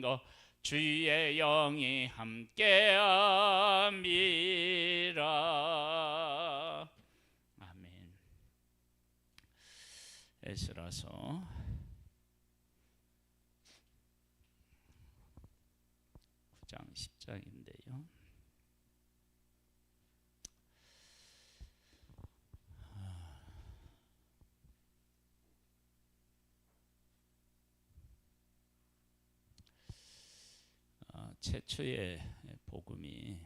거 주의 영이 함께함이라. 아멘. 에스라서 9장 10장인데요. 최초의 복음이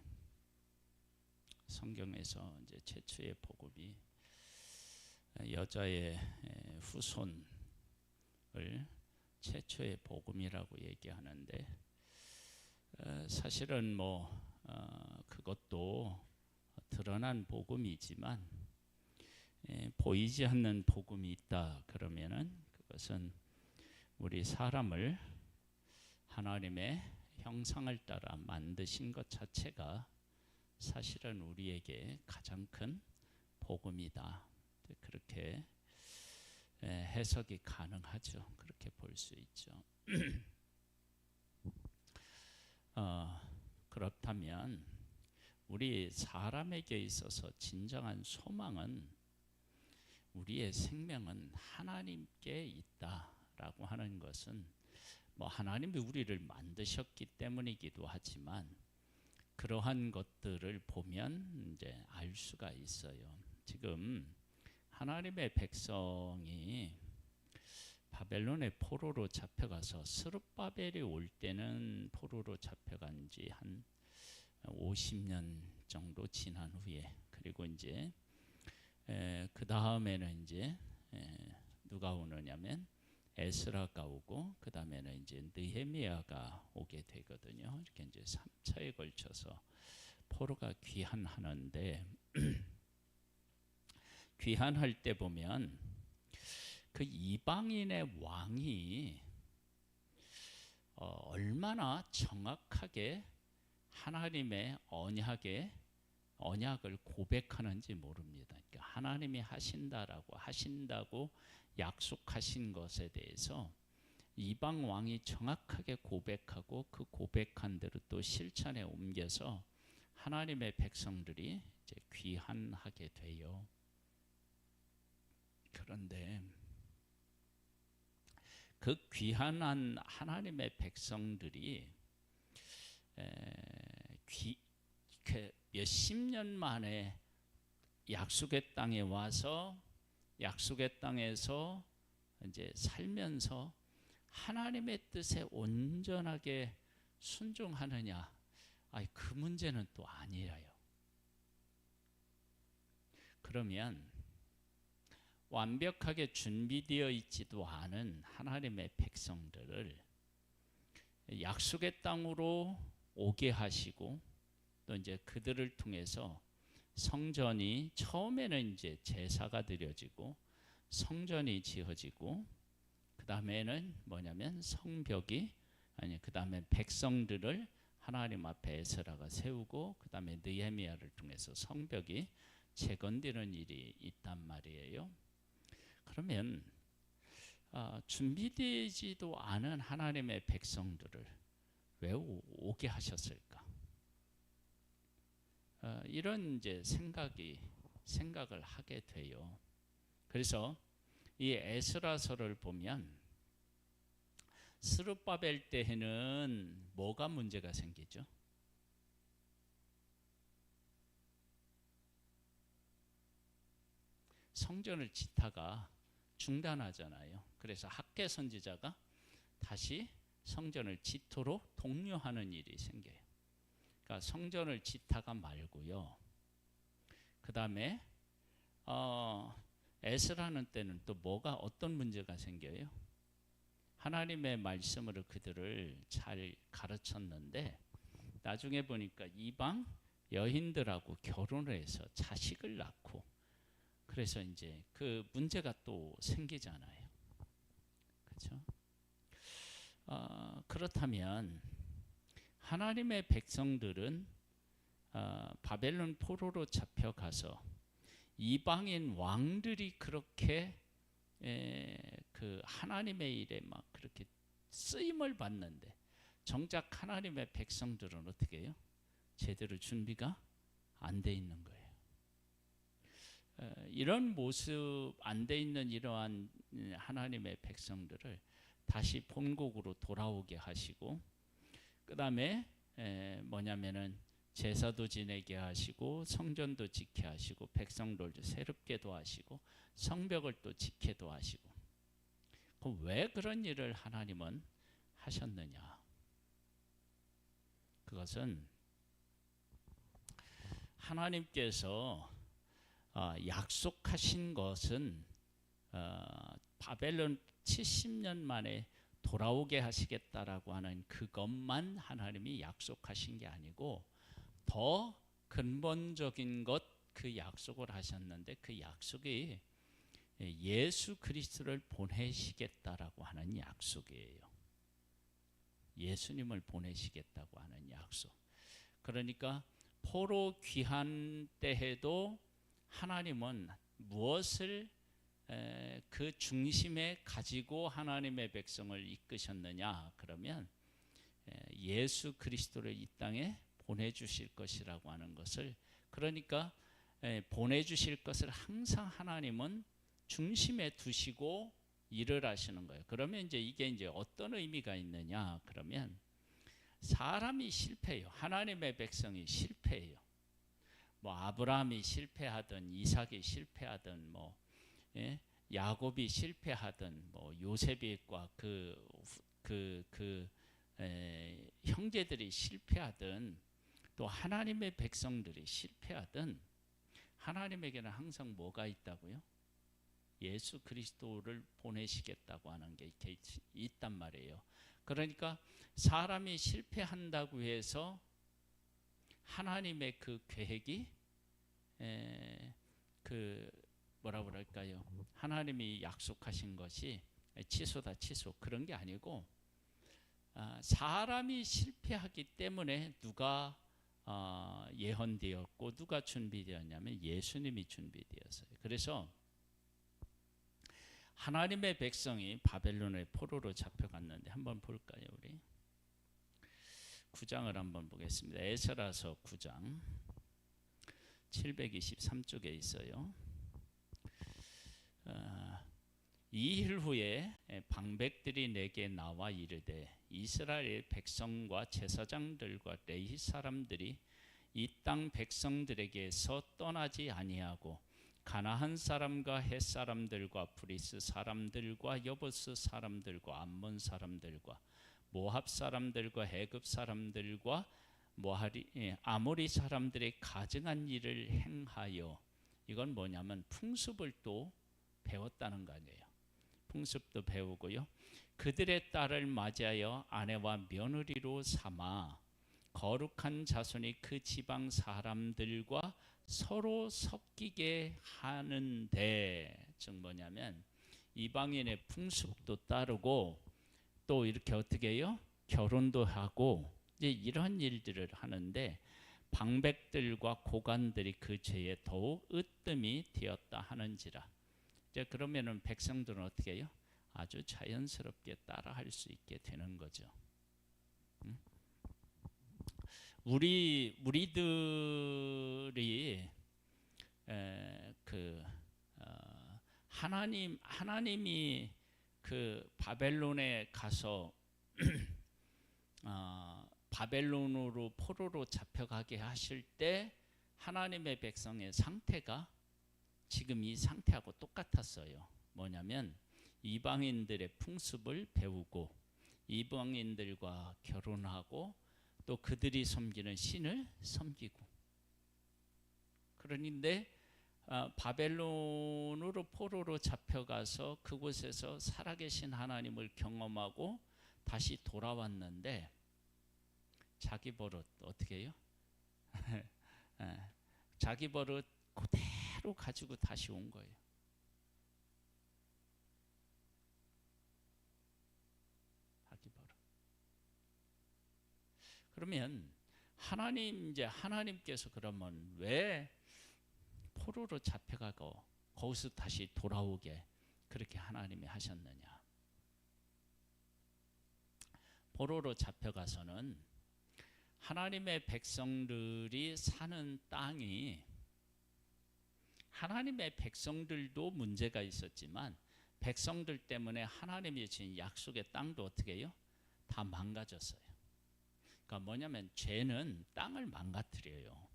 성경에서 이제 최초의 복음이 여자의 후손을 최초의 복음이라고 얘기하는데, 사실은 그것도 드러난 복음이지만 보이지 않는 복음이 있다 그러면은 그것은 우리 사람을 하나님의 형상을 따라 만드신 것 자체가 사실은 우리에게 가장 큰 복음이다. 그렇게 해석이 가능하죠. 그렇게 볼 수 있죠. 그렇다면 우리 사람에게 있어서 진정한 소망은, 우리의 생명은 하나님께 있다라고 하는 것은 하나님이 우리를 만드셨기 때문이기도 하지만, 그러한 것들을 보면 이제 알 수가 있어요. 지금 하나님의 백성이 바벨론의 포로로 잡혀가서, 스룹바벨이 올 때는 포로로 잡혀간 지 한 50년 정도 지난 후에, 그리고 이제 그 다음에는 이제 누가 오느냐면 에스라가 오고, 그 다음에는 이제 느헤미야가 오게 되거든요. 이렇게 이제 3차에 걸쳐서 포로가 귀환하는데, 귀환할 때 보면 그 이방인의 왕이 얼마나 정확하게 하나님의 언약을 고백하는지 모릅니다. 그러니까 하나님이 하신다고 약속하신 것에 대해서 이방 왕이 정확하게 고백하고, 그 고백한 대로 또 실천에 옮겨서 하나님의 백성들이 이제 귀환하게 돼요. 그런데 그 귀환한 하나님의 백성들이 몇십 년 만에 약속의 땅에 와서, 약속의 땅에서 이제 살면서 하나님의 뜻에 온전하게 순종하느냐? 그 문제는 또 아니에요. 그러면 완벽하게 준비되어 있지도 않은 하나님의 백성들을 약속의 땅으로 오게 하시고, 또 이제 그들을 통해서 성전이, 처음에는 이제 제사가 드려지고 성전이 지어지고, 그 다음에는 뭐냐면 성벽이, 그 다음에 백성들을 하나님 앞에 에스라가 세우고, 그 다음에 느헤미야를 통해서 성벽이 재건되는 일이 있단 말이에요. 그러면 준비되지도 않은 하나님의 백성들을 왜 오게 하셨을까? 이런 이제 생각을 하게 돼요. 그래서 이 에스라서를 보면 스룹바벨 때에는 뭐가 문제가 생기죠? 성전을 짓다가 중단하잖아요. 그래서 학개 선지자가 다시 성전을 짓도록 독려하는 일이 생겨요. 그러니까 성전을 짓다가 말고요. 그 다음에 에스라는 때는 또 어떤 문제가 생겨요? 하나님의 말씀으로 그들을 잘 가르쳤는데, 나중에 보니까 이방 여인들하고 결혼을 해서 자식을 낳고, 그래서 이제 그 문제가 또 생기잖아요. 그렇죠? 그렇다면 하나님의 백성들은 바벨론 포로로 잡혀가서 이방인 왕들이 그렇게 그 하나님의 일에 막 그렇게 쓰임을 받는데, 정작 하나님의 백성들은 어떻게 해요? 제대로 준비가 안 돼 있는 거예요. 이런 모습 안 돼 있는 이러한 하나님의 백성들을 다시 본국으로 돌아오게 하시고, 그 다음에 뭐냐면은 제사도 지내게 하시고 성전도 지게 하시고 백성들도 새롭게도 하시고 성벽을 또 지게도 하시고. 그럼 왜 그런 일을 하나님은 하셨느냐? 그것은 하나님께서 약속하신 것은 바벨론 70년 만에 돌아오게 하시겠다라고 하는 그것만 하나님이 약속하신 게 아니고 더 근본적인 것, 그 약속을 하셨는데 그 약속이 예수 그리스도를 보내시겠다라고 하는 약속이에요. 예수님을 보내시겠다고 하는 약속. 그러니까 포로 귀한 때에도 하나님은 무엇을 그 중심에 가지고 하나님의 백성을 이끄셨느냐? 그러면 예수 그리스도를 이 땅에 보내주실 것이라고 하는 것을, 그러니까 보내주실 것을 항상 하나님은 중심에 두시고 일을 하시는 거예요. 그러면 이게 어떤 의미가 있느냐? 그러면 사람이 실패해요. 하나님의 백성이 실패해요. 뭐 아브라함이 실패하든 이삭이 실패하든 뭐 야곱이 실패하든 뭐 요셉과 형제들이 실패하든 또 하나님의 백성들이 실패하든 하나님에게는 항상 뭐가 있다고요? 예수 그리스도를 보내시겠다고 하는 게 이렇게 있단 말이에요. 그러니까 사람이 실패한다고 해서 하나님의 그 계획이 뭐라 그럴까요? 하나님이 약속하신 것이 취소다 취소, 그런 게 아니고 사람이 실패하기 때문에 누가 예언되었고 누가 준비되었냐면 예수님이 준비되었어요. 그래서 하나님의 백성이 바벨론의 포로로 잡혀갔는데 한번 볼까요? 우리 9장을 한번 보겠습니다. 에스라서 9장 723쪽에 있어요. 이 일 후에 방백들이 내게 나와 이르되 이스라엘 백성과 제사장들과 레위 사람들이 이 땅 백성들에게서 떠나지 아니하고 가나안 사람과 헷 사람들과 브리스 사람들과 여부스 사람들과 암몬 사람들과 모압 사람들과 애굽 사람들과 아모리 사람들의 가증한 일을 행하여, 이건 뭐냐면 풍습을 또 배웠다는 거 아니에요. 풍습도 배우고요. 그들의 딸을 맞이하여 아내와 며느리로 삼아 거룩한 자손이 그 지방 사람들과 서로 섞이게 하는데, 즉 뭐냐면 이방인의 풍습도 따르고 또 이렇게 어떻게 해요? 결혼도 하고 이제 이런 일들을 하는데 방백들과 고관들이 그 죄에 더욱 으뜸이 되었다 하는지라. 이제 그러면은 백성들은 어떻게 해요? 아주 자연스럽게 따라할 수 있게 되는 거죠. 우리들이 하나님이 그 바벨론에 가서 바벨론으로 포로로 잡혀가게 하실 때 하나님의 백성의 상태가 지금 이 상태하고 똑같았어요. 뭐냐면 이방인들의 풍습을 배우고 이방인들과 결혼하고 또 그들이 섬기는 신을 섬기고. 그런데 바벨론으로 포로로 잡혀가서 그곳에서 살아계신 하나님을 경험하고 다시 돌아왔는데 자기 버릇 어떻게 해요? 자기 버릇 그대로 가지고 다시 온 거예요. 자기 버릇. 그러면 하나님께서 그러면 왜 포로로 잡혀가고 거기서 다시 돌아오게 그렇게 하나님이 하셨느냐? 포로로 잡혀가서는 하나님의 백성들이 사는 땅이, 하나님의 백성들도 문제가 있었지만 백성들 때문에 하나님이 주신 약속의 땅도 어떻게 해요? 다 망가졌어요. 그러니까 뭐냐면 죄는 땅을 망가뜨려요.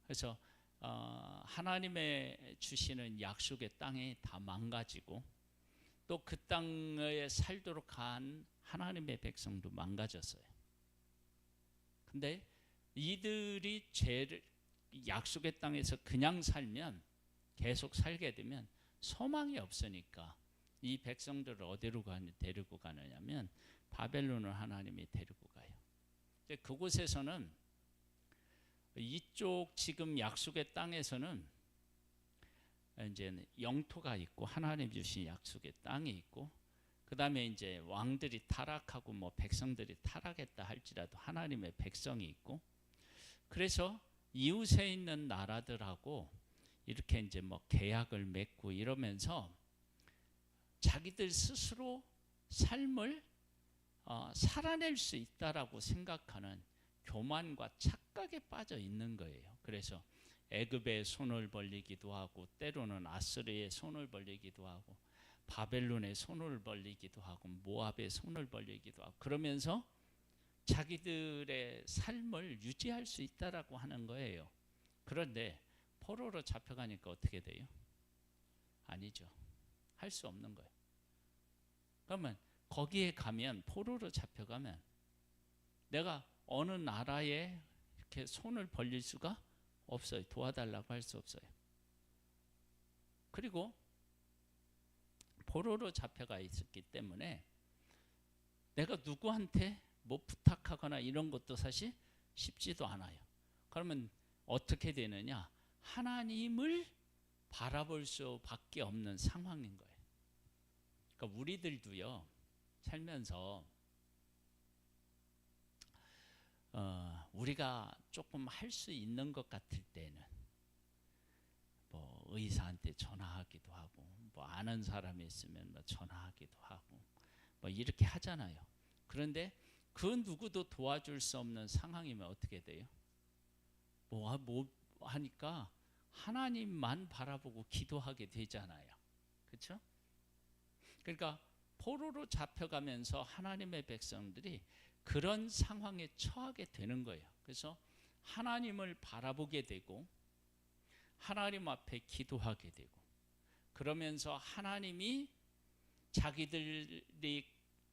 그래서 하나님의 주시는 약속의 땅이 다 망가지고 또 그 땅에 살도록 한 하나님의 백성도 망가졌어요. 근데 이들이 죄를 약속의 땅에서 그냥 살면, 계속 살게 되면 소망이 없으니까 이 백성들을 어디로 데리고 가느냐면 바벨론을 하나님이 데리고 가요. 근데 그곳에서는, 이쪽 지금 약속의 땅에서는 이제 영토가 있고 하나님 주신 약속의 땅이 있고, 그 다음에 이제 왕들이 타락하고 뭐 백성들이 타락했다 할지라도 하나님의 백성이 있고, 그래서 이웃에 있는 나라들하고 이렇게 이제 뭐 계약을 맺고 이러면서 자기들 스스로 삶을 살아낼 수 있다라고 생각하는 교만과 착각에 빠져 있는 거예요. 그래서 애굽에 손을 벌리기도 하고, 때로는 아스르에 손을 벌리기도 하고, 바벨론에 손을 벌리기도 하고, 모압에 손을 벌리기도 하고, 그러면서 자기들의 삶을 유지할 수 있다라고 하는 거예요. 그런데 포로로 잡혀가니까 어떻게 돼요? 아니죠. 할 수 없는 거예요. 그러면 거기에 가면, 포로로 잡혀가면 내가 어느 나라에 이렇게 손을 벌릴 수가 없어요. 도와달라고 할 수 없어요. 그리고 포로로 잡혀가 있었기 때문에 내가 누구한테 뭐 부탁하거나 이런 것도 사실 쉽지도 않아요. 그러면 어떻게 되느냐? 하나님을 바라볼 수밖에 없는 상황인 거예요. 그러니까 우리들도요, 살면서 우리가 조금 할 수 있는 것 같을 때는 뭐 의사한테 전화하기도 하고, 뭐 아는 사람이 있으면 뭐 전화하기도 하고, 뭐 이렇게 하잖아요. 그런데 그 누구도 도와줄 수 없는 상황이면 어떻게 돼요? 뭐 하니까 하나님만 바라보고 기도하게 되잖아요. 그렇죠? 그러니까 포로로 잡혀가면서 하나님의 백성들이 그런 상황에 처하게 되는 거예요. 그래서 하나님을 바라보게 되고 하나님 앞에 기도하게 되고, 그러면서 하나님이 자기들이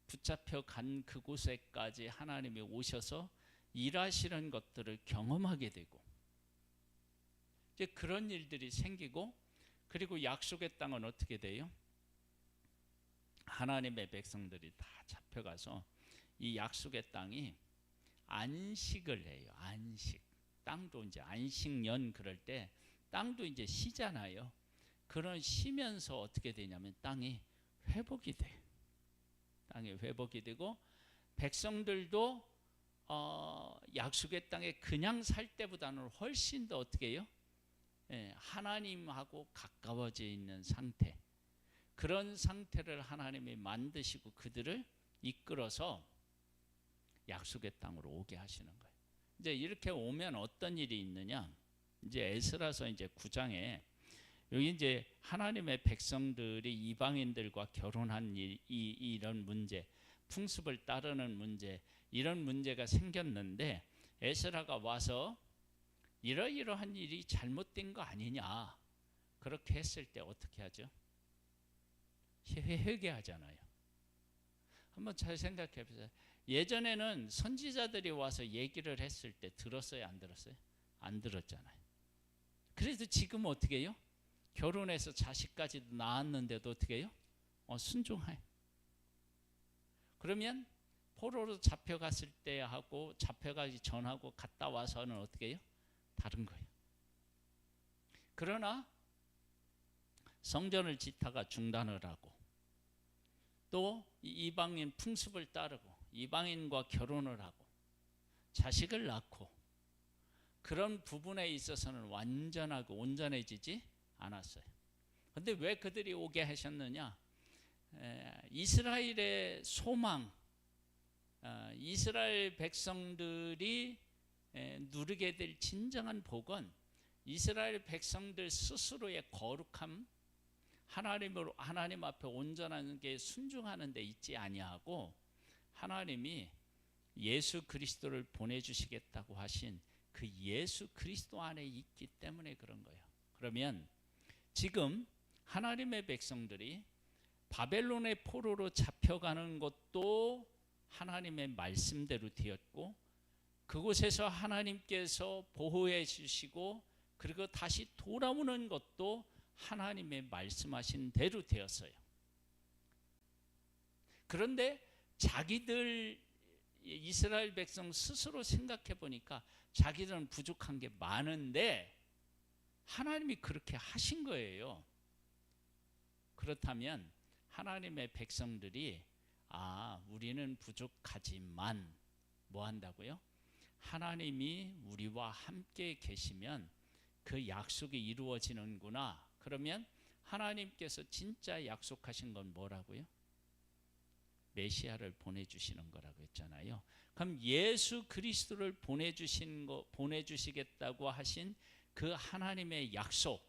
붙잡혀 간 그곳에까지 하나님이 오셔서 일하시는 것들을 경험하게 되고, 이제 그런 일들이 생기고, 그리고 약속의 땅은 어떻게 돼요? 하나님의 백성들이 다 잡혀가서 이 약속의 땅이 안식을 해요. 안식. 땅도 이제 안식년 그럴 때 땅도 이제 쉬잖아요. 그런 쉬면서 어떻게 되냐면 땅이 회복이 돼요. 땅이 회복이 되고, 백성들도 약속의 땅에 그냥 살 때보다는 훨씬 더 어떻게 해요? 하나님하고 가까워져 있는 상태, 그런 상태를 하나님이 만드시고 그들을 이끌어서 약속의 땅으로 오게 하시는 거예요. 이제 이렇게 오면 어떤 일이 있느냐? 이제 에스라서 이제 9장에 여기 이제 하나님의 백성들이 이방인들과 결혼한 이런 문제, 풍습을 따르는 문제, 이런 문제가 생겼는데 에스라가 와서 이러이러한 일이 잘못된 거 아니냐, 그렇게 했을 때 어떻게 하죠? 회개하잖아요. 한번 잘 생각해 보세요. 예전에는 선지자들이 와서 얘기를 했을 때 들었어요, 안 들었어요? 안 들었잖아요. 그래도 지금 어떻게 해요? 결혼해서 자식까지도 낳았는데도 어떻게 해요? 순종해요. 그러면 포로로 잡혀갔을 때 하고 잡혀가기 전하고 갔다 와서는 어떻게 해요? 다른 거예요. 그러나 성전을 짓다가 중단을 하고, 또 이방인 풍습을 따르고 이방인과 결혼을 하고 자식을 낳고, 그런 부분에 있어서는 완전하고 온전해지지 않았어요. 그런데 왜 그들이 오게 하셨느냐? 이스라엘의 소망, 이스라엘 백성들이 누리게 될 진정한 복은 이스라엘 백성들 스스로의 거룩함, 하나님 앞에 온전한 게 순종하는 데 있지 아니하고 하나님이 예수 그리스도를 보내주시겠다고 하신 그 예수 그리스도 안에 있기 때문에 그런 거예요. 그러면 지금 하나님의 백성들이 바벨론의 포로로 잡혀가는 것도 하나님의 말씀대로 되었고, 그곳에서 하나님께서 보호해 주시고 그리고 다시 돌아오는 것도 하나님의 말씀하신 대로 되었어요. 그런데 자기들 이스라엘 백성 스스로 생각해 보니까 자기들은 부족한 게 많은데 하나님이 그렇게 하신 거예요. 그렇다면 하나님의 백성들이 우리는 부족하지만 뭐 한다고요? 하나님이 우리와 함께 계시면 그 약속이 이루어지는구나. 그러면 하나님께서 진짜 약속하신 건 뭐라고요? 메시아를 보내주시는 거라고 했잖아요. 그럼 예수 그리스도를 보내주시겠다고 하신 그 하나님의 약속,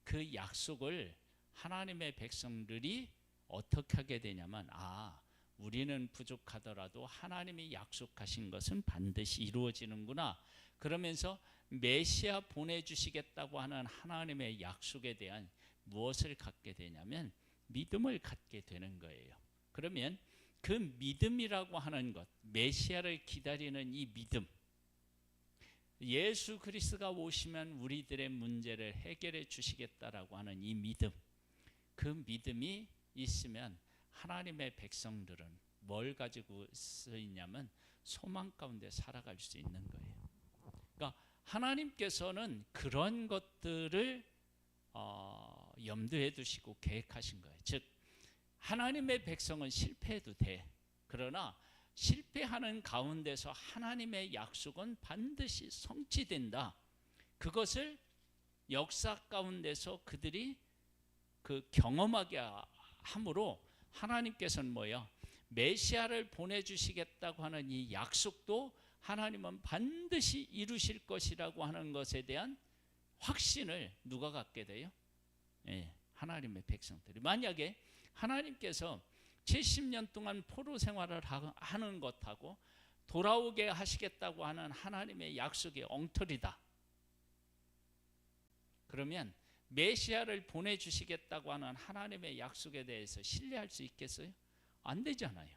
그 약속을 하나님의 백성들이 어떻게 하게 되냐면 우리는 부족하더라도 하나님이 약속하신 것은 반드시 이루어지는구나. 그러면서 메시아 보내주시겠다고 하는 하나님의 약속에 대한 무엇을 갖게 되냐면 믿음을 갖게 되는 거예요. 그러면 그 믿음이라고 하는 것, 메시아를 기다리는 이 믿음, 예수 그리스도가 오시면 우리들의 문제를 해결해 주시겠다라고 하는 이 믿음, 그 믿음이 있으면 하나님의 백성들은 뭘 가지고 있냐면 소망 가운데 살아갈 수 있는 거예요. 그러니까 하나님께서는 그런 것들을 염두에 두시고 계획하신 거예요. 즉 하나님의 백성은 실패해도 돼. 그러나 실패하는 가운데서 하나님의 약속은 반드시 성취된다. 그것을 역사 가운데서 그들이 경험하게 함으로 하나님께서는 뭐예요? 메시아를 보내주시겠다고 하는 이 약속도 하나님은 반드시 이루실 것이라고 하는 것에 대한 확신을 누가 갖게 돼요? 하나님의 백성들이. 만약에 하나님께서 70년 동안 포로 생활을 하는 것하고 돌아오게 하시겠다고 하는 하나님의 약속이 엉터리다. 그러면 메시아를 보내주시겠다고 하는 하나님의 약속에 대해서 신뢰할 수 있겠어요? 안 되잖아요.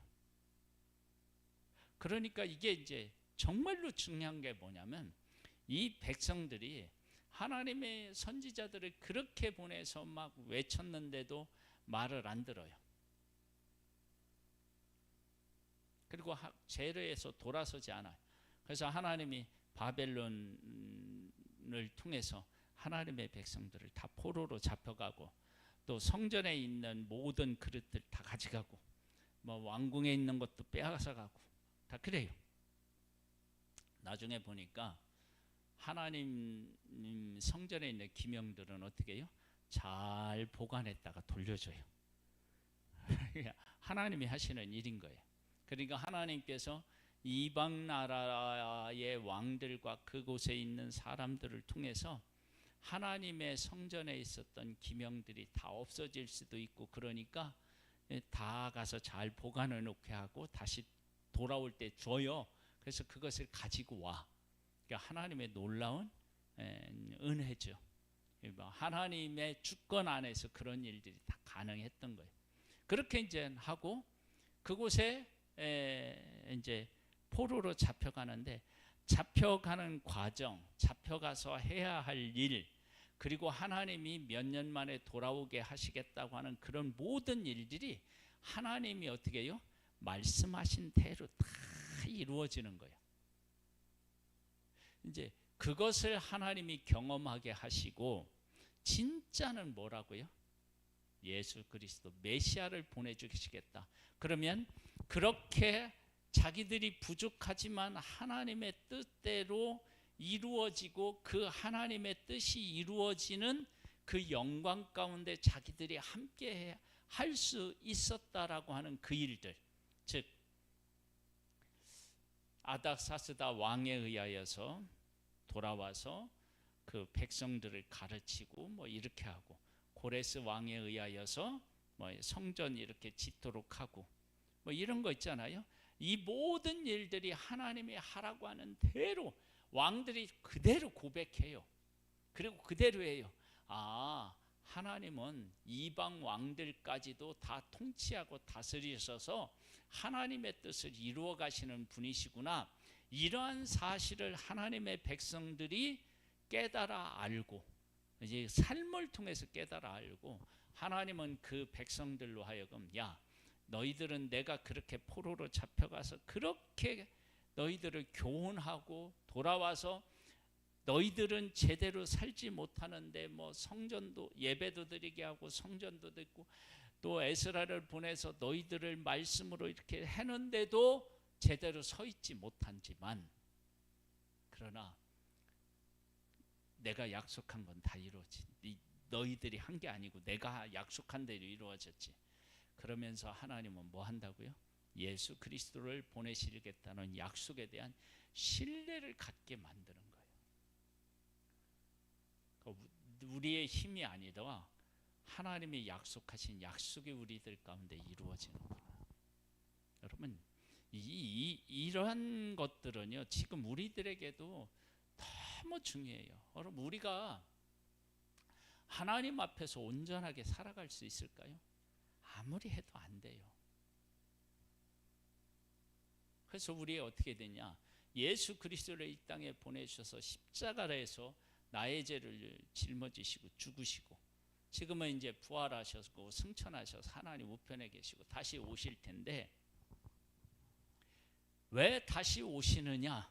그러니까 이게 이제 정말로 중요한 게 뭐냐면 이 백성들이 하나님의 선지자들을 그렇게 보내서 막 외쳤는데도 말을 안 들어요. 그리고 제르에서 돌아서지 않아요. 그래서 하나님이 바벨론을 통해서 하나님의 백성들을 다 포로로 잡혀가고 또 성전에 있는 모든 그릇들 다 가져가고 뭐 왕궁에 있는 것도 빼앗아가고 다 그래요. 나중에 보니까 하나님 성전에 있는 기명들은 어떻게 해요? 잘 보관했다가 돌려줘요. 하나님이 하시는 일인 거예요. 그러니까 하나님께서 이방 나라의 왕들과 그곳에 있는 사람들을 통해서 하나님의 성전에 있었던 기명들이 다 없어질 수도 있고, 그러니까 다 가서 잘 보관해 놓게 하고 다시 돌아올 때 줘요. 그래서 그것을 가지고 와. 그러니까 하나님의 놀라운 은혜죠. 하나님의 주권 안에서 그런 일들이 다 가능했던 거예요. 그렇게 이제 하고 그곳에 이제 포로로 잡혀가는데, 잡혀가는 과정, 잡혀가서 해야 할 일, 그리고 하나님이 몇 년 만에 돌아오게 하시겠다고 하는 그런 모든 일들이 하나님이 어떻게 해요? 말씀하신 대로 다 이루어지는 거예요. 이제 그것을 하나님이 경험하게 하시고, 진짜는 뭐라고요? 예수 그리스도 메시아를 보내주시겠다. 그러면 그렇게 자기들이 부족하지만 하나님의 뜻대로 이루어지고 그 하나님의 뜻이 이루어지는 그 영광 가운데 자기들이 함께 할 수 있었다라고 하는 그 일들, 즉 아닥사스다 왕에 의하여서 돌아와서 그 백성들을 가르치고 뭐 이렇게 하고, 고레스 왕에 의하여서 뭐 성전 이렇게 짓도록 하고 뭐 이런 거 있잖아요. 이 모든 일들이 하나님이 하라고 하는 대로 왕들이 그대로 고백해요. 그리고 그대로 해요. 아, 하나님은 이방 왕들까지도 다 통치하고 다스리셔서 하나님의 뜻을 이루어 가시는 분이시구나. 이러한 사실을 하나님의 백성들이 깨달아 알고, 이제 삶을 통해서 깨달아 알고, 하나님은 그 백성들로 하여금, 야, 너희들은 내가 그렇게 포로로 잡혀가서 그렇게 너희들을 교훈하고 돌아와서 너희들은 제대로 살지 못하는데 뭐 성전도 예배도 드리게 하고 성전도 듣고 또 에스라를 보내서 너희들을 말씀으로 이렇게 했는데도 제대로 서 있지 못한지만, 그러나 내가 약속한 건 다 이루어지. 너희들이 한 게 아니고 내가 약속한 대로 이루어졌지. 그러면서 하나님은 뭐 한다고요? 예수 그리스도를 보내시겠다는 약속에 대한 신뢰를 갖게 만드는 거예요. 우리의 힘이 아니라 하나님이 약속하신 약속이 우리들 가운데 이루어지는구나. 여러분, 이러한 것들은요, 지금 우리들에게도 너무 중요해요. 여러분, 우리가 하나님 앞에서 온전하게 살아갈 수 있을까요? 아무리 해도 안 돼요. 그래서 우리 어떻게 되냐? 예수 그리스도를 이 땅에 보내주셔서 십자가에서 나의 죄를 짊어지시고 죽으시고, 지금은 이제 부활하셨고 승천하셔서 하나님 우편에 계시고 다시 오실 텐데, 왜 다시 오시느냐?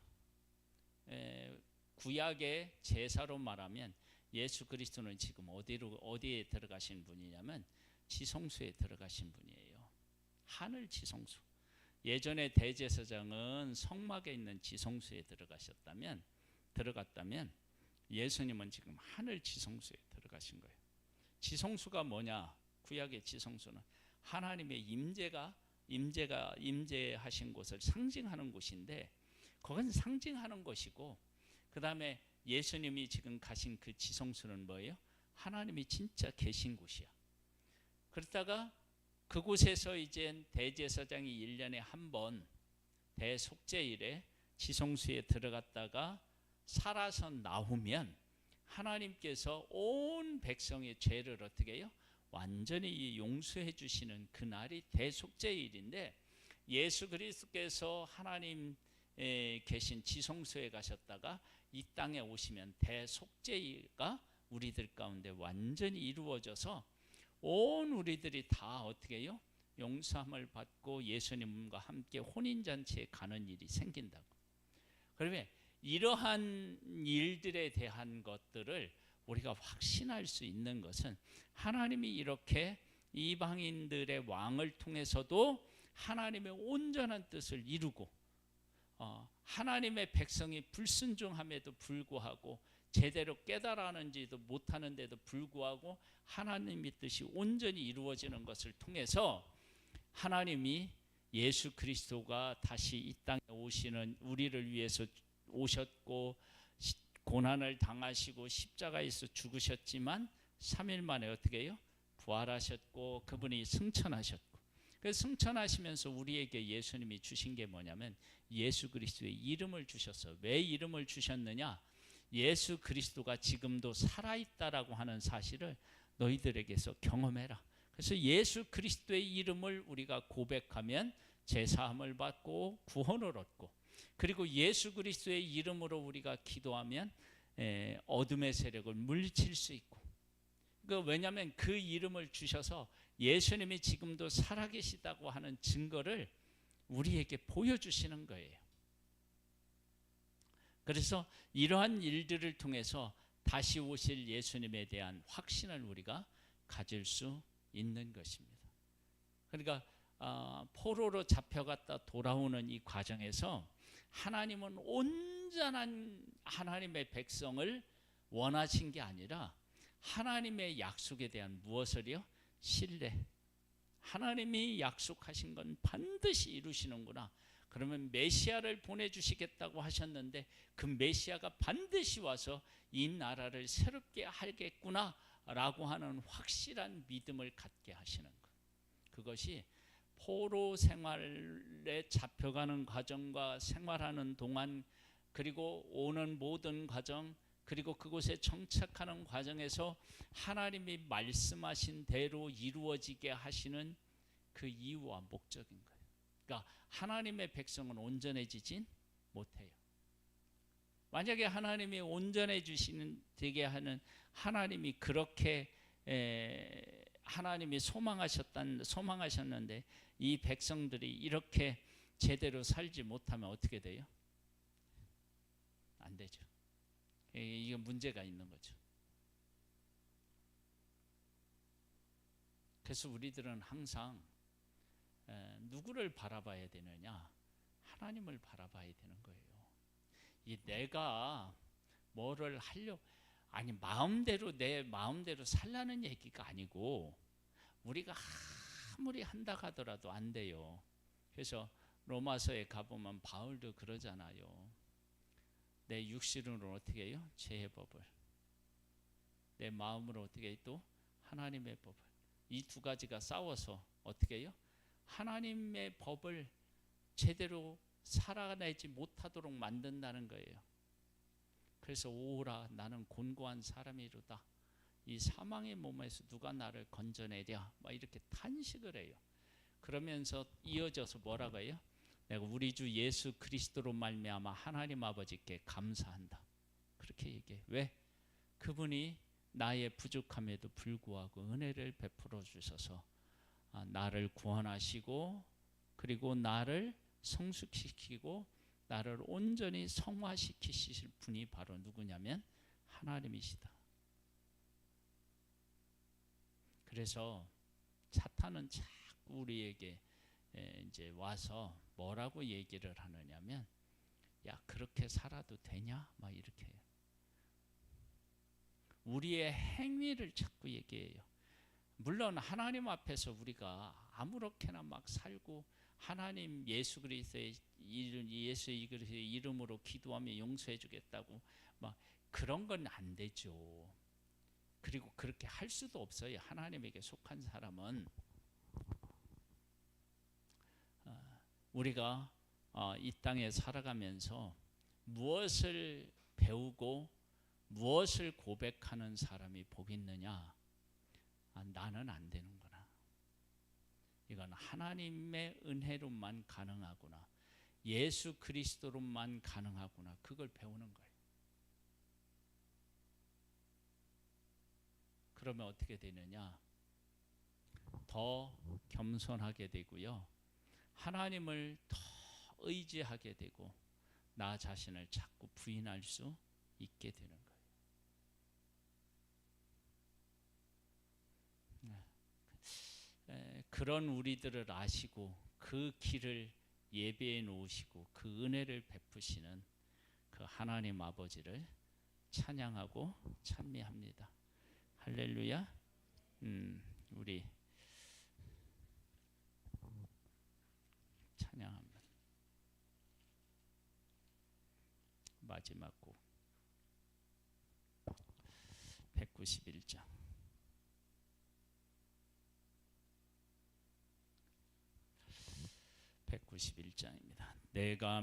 구약의 제사로 말하면 예수 그리스도는 지금 어디에 들어가신 분이냐면 지성소에 들어가신 분이에요. 하늘 지성소. 예전에 대제사장은 성막에 있는 지성소에 들어갔다면 예수님은 지금 하늘 지성소에 들어가신 거예요. 지성소가 뭐냐? 구약의 지성소는 하나님의 임재하신 곳을 상징하는 곳인데, 그건 상징하는 것이고, 그 다음에 예수님이 지금 가신 그 지성소는 뭐예요? 하나님이 진짜 계신 곳이야. 그러다가 그곳에서 이제 대제사장이 1년에 한 번 대속죄일에 지성소에 들어갔다가 살아서 나오면 하나님께서 온 백성의 죄를 어떻게 해요? 완전히 용서해 주시는 그날이 대속죄일인데, 예수 그리스도께서 하나님 계신 지성소에 가셨다가 이 땅에 오시면 대속죄가 우리들 가운데 완전히 이루어져서 온 우리들이 다 어떻게 해요? 용서함을 받고 예수님과 함께 혼인잔치에 가는 일이 생긴다고. 그러면 이러한 일들에 대한 것들을 우리가 확신할 수 있는 것은, 하나님이 이렇게 이방인들의 왕을 통해서도 하나님의 온전한 뜻을 이루고, 하나님의 백성이 불순종함에도 불구하고 제대로 깨달았는지도 못하는데도 불구하고 하나님의 뜻이 온전히 이루어지는 것을 통해서 하나님이 예수 그리스도가 다시 이 땅에 오시는, 우리를 위해서 오셨고 고난을 당하시고 십자가에서 죽으셨지만 3일 만에 어떻게 해요? 부활하셨고 그분이 승천하셨고, 그래서 승천하시면서 우리에게 예수님이 주신 게 뭐냐면 예수 그리스도의 이름을 주셨어요. 왜 이름을 주셨느냐? 예수 그리스도가 지금도 살아있다라고 하는 사실을 너희들에게서 경험해라. 그래서 예수 그리스도의 이름을 우리가 고백하면 제사함을 받고 구원을 얻고, 그리고 예수 그리스도의 이름으로 우리가 기도하면 어둠의 세력을 물리칠 수 있고, 왜냐하면 그 이름을 주셔서 예수님이 지금도 살아계시다고 하는 증거를 우리에게 보여주시는 거예요. 그래서 이러한 일들을 통해서 다시 오실 예수님에 대한 확신을 우리가 가질 수 있는 것입니다. 그러니까 포로로 잡혀갔다 돌아오는 이 과정에서 하나님은 온전한 하나님의 백성을 원하신 게 아니라 하나님의 약속에 대한 무엇을요? 신뢰, 하나님이 약속하신 건 반드시 이루시는구나. 그러면 메시아를 보내주시겠다고 하셨는데 그 메시아가 반드시 와서 이 나라를 새롭게 하겠구나 라고 하는 확실한 믿음을 갖게 하시는 것. 그것이 포로 생활에 잡혀가는 과정과 생활하는 동안, 그리고 오는 모든 과정, 그리고 그곳에 정착하는 과정에서 하나님이 말씀하신 대로 이루어지게 하시는 그 이유와 목적인 거예요. 그러니까 하나님의 백성은 온전해지진 못해요. 만약에 하나님이 온전해지시는 되게 하는, 하나님이 그렇게 하나님이 소망하셨는데 이 백성들이 이렇게 제대로 살지 못하면 어떻게 돼요? 안 되죠. 이게 문제가 있는 거죠. 그래서 우리들은 항상 누구를 바라봐야 되느냐? 하나님을 바라봐야 되는 거예요. 이 내가 뭐를 하려, 아니 내 마음대로 살라는 얘기가 아니고, 우리가 아무리 한다 하더라도 안 돼요. 그래서 로마서에 가보면 바울도 그러잖아요. 내 육신으로 어떻게 해요? 죄의 법을, 내 마음으로 어떻게 해요? 또 하나님의 법을. 이 두 가지가 싸워서 어떻게 해요? 하나님의 법을 제대로 살아내지 못하도록 만든다는 거예요. 그래서 오라 나는 곤고한 사람이로다, 이 사망의 몸에서 누가 나를 건져내랴, 막 이렇게 탄식을 해요. 그러면서 이어져서 뭐라고 해요? 내가 우리 주 예수 그리스도로 말미암아 하나님 아버지께 감사한다, 그렇게 얘기해. 왜? 그분이 나의 부족함에도 불구하고 은혜를 베풀어 주셔서 나를 구원하시고, 그리고 나를 성숙시키고 나를 온전히 성화시키실 분이 바로 누구냐면 하나님이시다. 그래서 사탄은 자꾸 우리에게 이제 와서 뭐라고 얘기를 하느냐면, 야 그렇게 살아도 되냐? 막 이렇게 해요. 우리의 행위를 자꾸 얘기해요. 물론 하나님 앞에서 우리가 아무렇게나 막 살고 하나님 예수 그리스도의 이름으로 기도하며 용서해 주겠다고 막 그런 건 안 되죠. 그리고 그렇게 할 수도 없어요. 하나님에게 속한 사람은. 우리가 이 땅에 살아가면서 무엇을 배우고 무엇을 고백하는 사람이 복 있느냐? 나는 안 되는구나. 이건 하나님의 은혜로만 가능하구나, 예수 그리스도로만 가능하구나, 그걸 배우는 거예요. 그러면 어떻게 되느냐? 더 겸손하게 되고요, 하나님을 더 의지하게 되고 나 자신을 자꾸 부인할 수 있게 되는 거예요. 그런 우리들을 아시고 그 길을 예배해 놓으시고 그 은혜를 베푸시는 그 하나님 아버지를 찬양하고 찬미합니다. 할렐루야. 우리 찬양합니다. 마지막 곡 191장. 191장입니다. 내가